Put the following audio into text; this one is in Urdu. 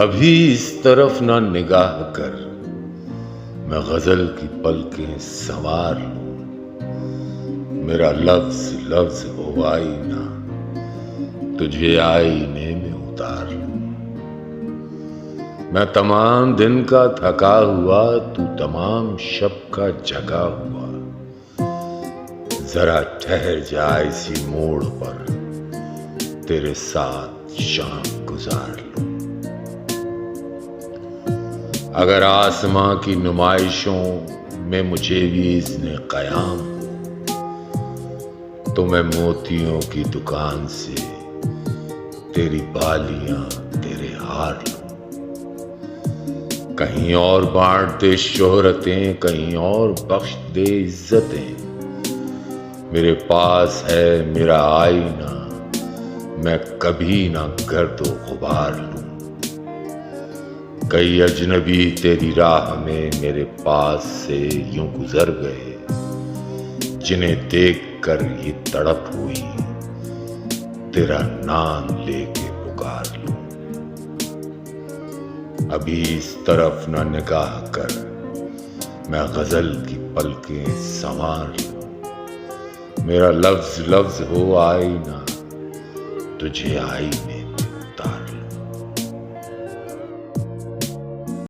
ابھی اس طرف نہ نگاہ کر، میں غزل کی پلکیں سنوار لوں، میرا لفظ لفظ ہو آئینہ، تجھے آئینے میں اتار لوں۔ میں تمام دن کا تھکا ہوا، تو تمام شب کا جگا ہوا، ذرا ٹھہر جا اسی موڑ پر، تیرے ساتھ شام گزار لوں۔ اگر آسماں کی نمائشوں میں مجھے بھی اذن قیام ہو، تو میں موتیوں کی دکان سے تیری بالیاں تیرے ہار لوں۔ کہیں اور بانٹ دے شہرتیں، کہیں اور بخش دے عزتیں، میرے پاس ہے میرا آئینہ، میں کبھی نہ گرد و غبار لوں۔ کئی اجنبی تیری راہ میں میرے پاس سے یوں گزر گئے، جنہیں دیکھ کر یہ تڑپ ہوئی، تیرا نام لے کے پکار لوں۔ ابھی اس طرف نہ نگاہ کر، میں غزل کی پلکیں سنوار لوں، میرا لفظ لفظ ہو آئینہ، تجھے آئینے